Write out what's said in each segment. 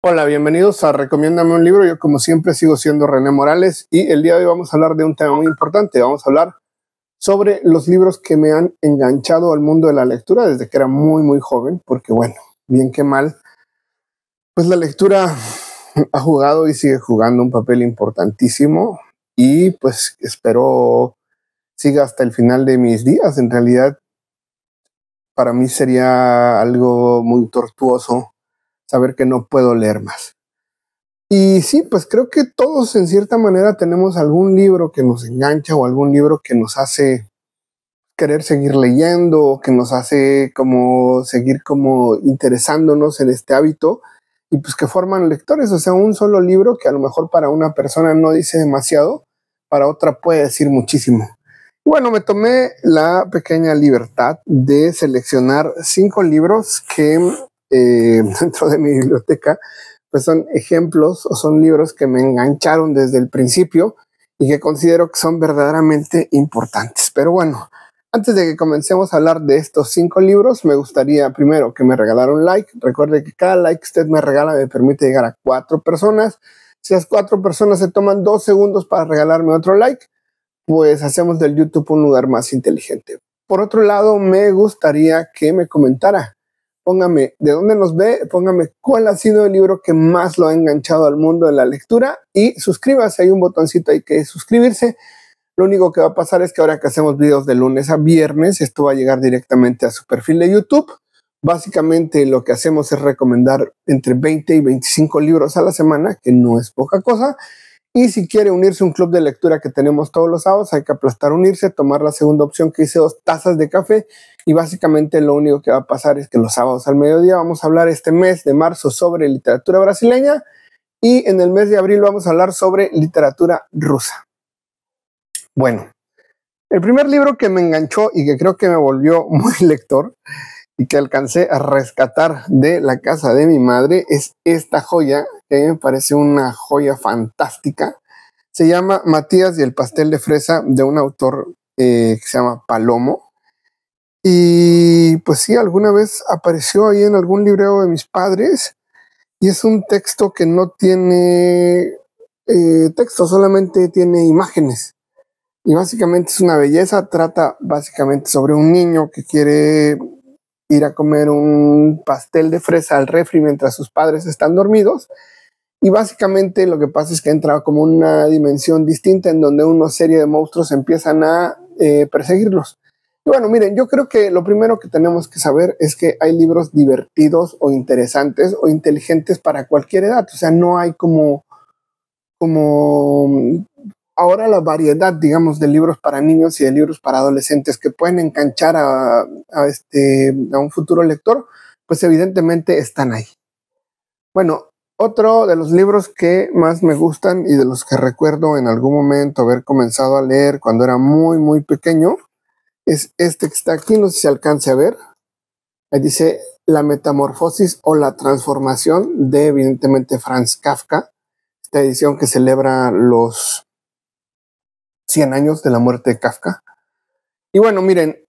Hola, bienvenidos a Recomiéndame un libro. Yo como siempre sigo siendo René Morales y el día de hoy vamos a hablar de un tema muy importante. Vamos a hablar sobre los libros que me han enganchado al mundo de la lectura desde que era muy joven, porque bueno, bien que mal, pues la lectura ha jugado y sigue jugando un papel importantísimo y pues espero siga hasta el final de mis días. En realidad, para mí sería algo muy tortuoso saber que no puedo leer más. Y sí, pues creo que todos en cierta manera tenemos algún libro que nos engancha o algún libro que nos hace querer seguir leyendo, que nos hace como seguir como interesándonos en este hábito y pues que forman lectores. O sea, un solo libro que a lo mejor para una persona no dice demasiado, para otra puede decir muchísimo. Bueno, me tomé la pequeña libertad de seleccionar 5 libros que dentro de mi biblioteca pues son ejemplos o son libros que me engancharon desde el principio y que considero que son verdaderamente importantes. Pero bueno, antes de que comencemos a hablar de estos 5 libros, me gustaría primero que me regalara un like. Recuerde que cada like que usted me regala me permite llegar a 4 personas. Si las 4 personas se toman 2 segundos para regalarme otro like, pues hacemos del YouTube un lugar más inteligente. Por otro lado, me gustaría que me comentara. Póngame de dónde nos ve, póngame cuál ha sido el libro que más lo ha enganchado al mundo de la lectura y suscríbase. Hay un botoncito ahí que es suscribirse. Lo único que va a pasar es que ahora que hacemos videos de lunes a viernes, esto va a llegar directamente a su perfil de YouTube. Básicamente lo que hacemos es recomendar entre 20 y 25 libros a la semana, que no es poca cosa. Y si quiere unirse a un club de lectura que tenemos todos los sábados, hay que aplastar unirse, tomar la segunda opción que hice 2 tazas de café y básicamente lo único que va a pasar es que los sábados al mediodía vamos a hablar este mes de marzo sobre literatura brasileña y en el mes de abril vamos a hablar sobre literatura rusa. Bueno, el primer libro que me enganchó y que creo que me volvió muy lector y que alcancé a rescatar de la casa de mi madre es esta joya, que me parece una joya fantástica. Se llama Matías y el pastel de fresa, de un autor que se llama Palomo. Y pues sí, alguna vez apareció ahí en algún librero de mis padres y es un texto que no tiene texto, solamente tiene imágenes. Y básicamente es una belleza, trata básicamente sobre un niño que quiere ir a comer un pastel de fresa al refri mientras sus padres están dormidos. Y básicamente lo que pasa es que entra como una dimensión distinta en donde una serie de monstruos empiezan a perseguirlos. Y bueno, miren, yo creo que lo primero que tenemos que saber es que hay libros divertidos o interesantes o inteligentes para cualquier edad. O sea, no hay como ahora la variedad, digamos, de libros para niños y de libros para adolescentes que pueden enganchar a un futuro lector, pues evidentemente están ahí. Bueno, otro de los libros que más me gustan y de los que recuerdo en algún momento haber comenzado a leer cuando era muy pequeño es este que está aquí, no sé si se alcance a ver. Ahí dice La metamorfosis o la transformación de, evidentemente, Franz Kafka. Esta edición que celebra los 100 años de la muerte de Kafka. Y bueno, miren,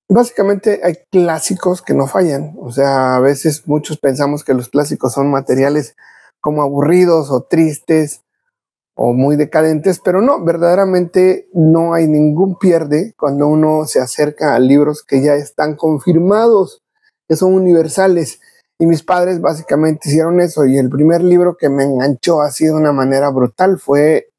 básicamente hay clásicos que no fallan. O sea, a veces muchos pensamos que los clásicos son materiales como aburridos o tristes o muy decadentes, pero no, verdaderamente no hay ningún pierde cuando uno se acerca a libros que ya están confirmados, que son universales. Y mis padres básicamente hicieron eso. Y el primer libro que me enganchó así de una manera brutal fue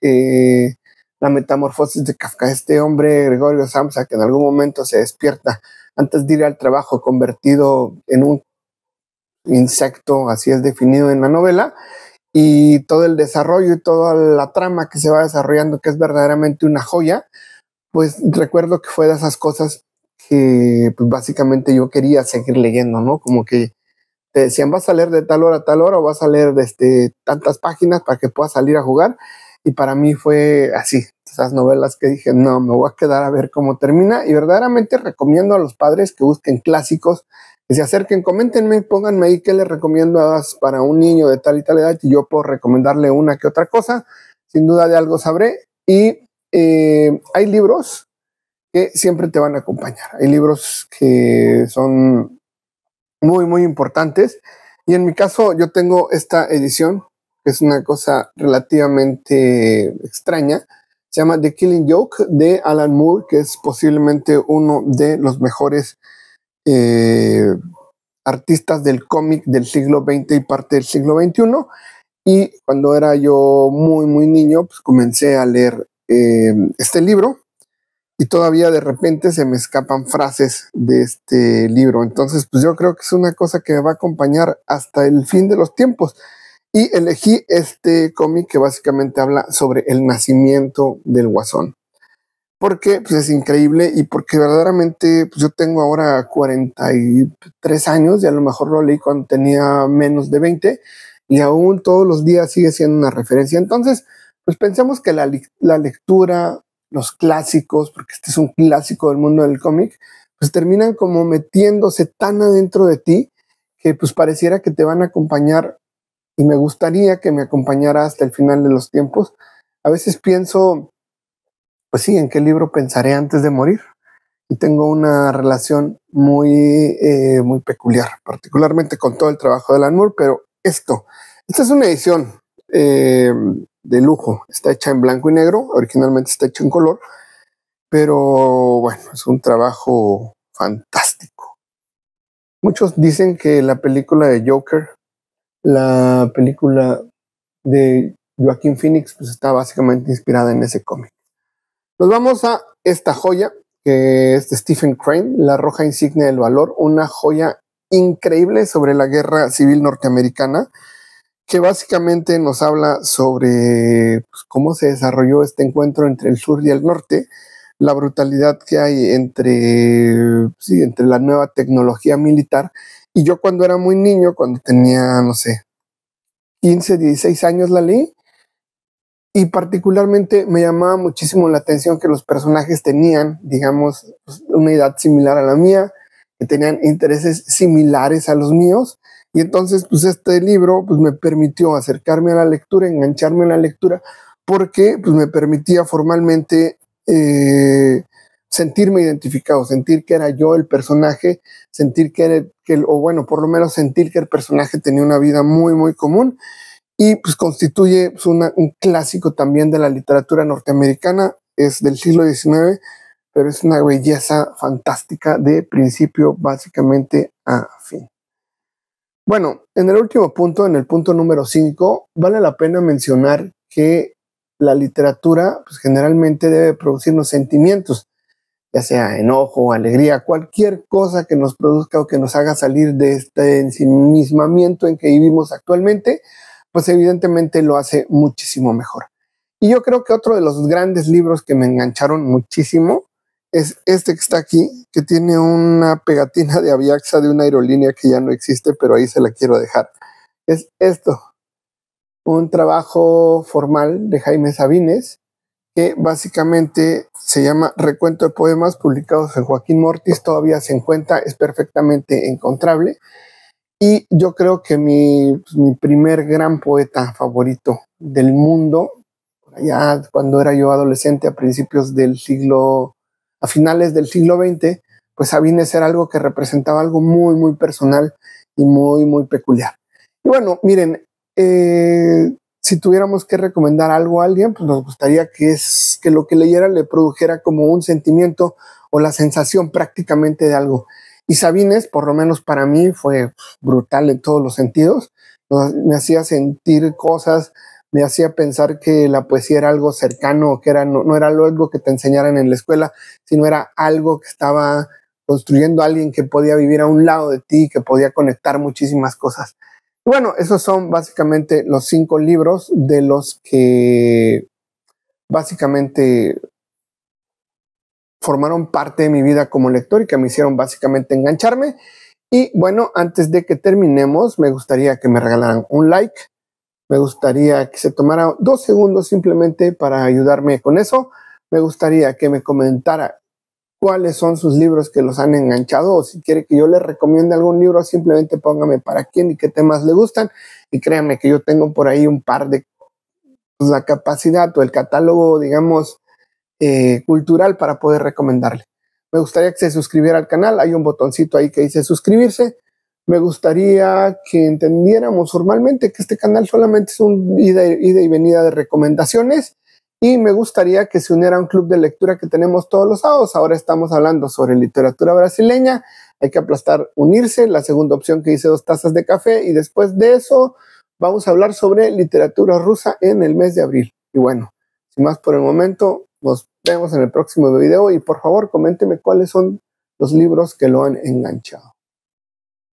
La metamorfosis de Kafka. Este hombre, Gregorio Samsa, que en algún momento se despierta antes de ir al trabajo convertido en un insecto, así es definido en la novela, y todo el desarrollo y toda la trama que se va desarrollando, que es verdaderamente una joya, pues recuerdo que fue de esas cosas que pues básicamente yo quería seguir leyendo, ¿no? Como que te decían, vas a leer de tal hora a tal hora o vas a leer de tantas páginas para que puedas salir a jugar. Y para mí fue así, esas novelas que dije, no, me voy a quedar a ver cómo termina. Y verdaderamente recomiendo a los padres que busquen clásicos, que se acerquen, coméntenme, pónganme ahí qué les recomiendo para un niño de tal y tal edad y yo puedo recomendarle una que otra cosa. Sin duda de algo sabré. Y hay libros que siempre te van a acompañar. Hay libros que son muy importantes Y en mi caso yo tengo esta edición, que es una cosa relativamente extraña. Se llama The Killing Joke de Alan Moore, que es posiblemente uno de los mejores artistas del cómic del siglo XX y parte del siglo XXI. Y cuando era yo muy niño, pues comencé a leer este libro y todavía de repente se me escapan frases de este libro. Entonces, pues yo creo que es una cosa que me va a acompañar hasta el fin de los tiempos. Y elegí este cómic que básicamente habla sobre el nacimiento del Guasón. Porque pues, es increíble y porque verdaderamente pues, yo tengo ahora 43 años y a lo mejor lo leí cuando tenía menos de 20 y aún todos los días sigue siendo una referencia. Entonces, pues pensemos que la lectura, los clásicos, porque este es un clásico del mundo del cómic, pues terminan como metiéndose tan adentro de ti que pues pareciera que te van a acompañar y me gustaría que me acompañara hasta el final de los tiempos. A veces pienso, pues sí, ¿en qué libro pensaré antes de morir? Y tengo una relación muy peculiar, particularmente con todo el trabajo de Alan Moore, pero esta es una edición de lujo, está hecha en blanco y negro, originalmente está hecha en color, pero bueno, es un trabajo fantástico. Muchos dicen que la película de Joker, la película de Joaquin Phoenix, pues está básicamente inspirada en ese cómic. Nos vamos a esta joya, que es de Stephen Crane, La Roja Insignia del Valor, una joya increíble sobre la guerra civil norteamericana, que básicamente nos habla sobre pues, cómo se desarrolló este encuentro entre el sur y el norte, la brutalidad que hay entre la nueva tecnología militar. Y yo cuando era muy niño, cuando tenía, no sé, 15, 16 años la leí, y particularmente me llamaba muchísimo la atención que los personajes tenían, digamos, una edad similar a la mía, que tenían intereses similares a los míos. Y entonces, pues este libro pues, me permitió acercarme a la lectura, engancharme a la lectura, porque pues, me permitía formalmente sentirme identificado, sentir que era yo el personaje, sentir o bueno, por lo menos sentir que el personaje tenía una vida muy común. Y pues constituye pues, un clásico también de la literatura norteamericana, es del siglo XIX, pero es una belleza fantástica de principio básicamente a fin. Bueno, en el último punto, en el punto número 5, vale la pena mencionar que la literatura pues, generalmente debe producirnos sentimientos, ya sea enojo, alegría, cualquier cosa que nos produzca o que nos haga salir de este ensimismamiento en que vivimos actualmente, pues evidentemente lo hace muchísimo mejor. Y yo creo que otro de los grandes libros que me engancharon muchísimo es este que está aquí, que tiene una pegatina de Aviaxa de una aerolínea que ya no existe, pero ahí se la quiero dejar. Es esto, un trabajo formal de Jaime Sabines, que básicamente se llama Recuento de Poemas publicados en Joaquín Mortis, todavía se encuentra, es perfectamente encontrable. Y yo creo que mi primer gran poeta favorito del mundo, ya cuando era yo adolescente, a finales del siglo XX, pues Sabines era algo que representaba algo muy personal y muy peculiar. Y bueno, miren, si tuviéramos que recomendar algo a alguien, pues nos gustaría que lo que leyera le produjera como un sentimiento o la sensación prácticamente de algo. Y Sabines, por lo menos para mí, fue brutal en todos los sentidos. Me hacía sentir cosas, me hacía pensar que la poesía era algo cercano, que no era algo que te enseñaran en la escuela, sino era algo que estaba construyendo a alguien que podía vivir a un lado de ti, que podía conectar muchísimas cosas. Y bueno, esos son básicamente los 5 libros de los que básicamente formaron parte de mi vida como lector y que me hicieron básicamente engancharme. Y bueno, antes de que terminemos, me gustaría que me regalaran un like. Me gustaría que se tomara 2 segundos simplemente para ayudarme con eso. Me gustaría que me comentara cuáles son sus libros que los han enganchado, o si quiere que yo le recomiende algún libro, simplemente póngame para quién y qué temas le gustan. Y créanme que yo tengo por ahí un par de pues, la capacidad o el catálogo, digamos, cultural para poder recomendarle. Me gustaría que se suscribiera al canal. Hay un botoncito ahí que dice suscribirse. Me gustaría que entendiéramos formalmente que este canal solamente es un ida y venida de recomendaciones, y me gustaría que se uniera a un club de lectura que tenemos todos los sábados. Ahora estamos hablando sobre literatura brasileña. Hay que aplastar unirse, la segunda opción que dice 2 tazas de café, y después de eso vamos a hablar sobre literatura rusa en el mes de abril. Y bueno, sin más por el momento, nos vemos en el próximo video, y por favor coménteme cuáles son los libros que lo han enganchado.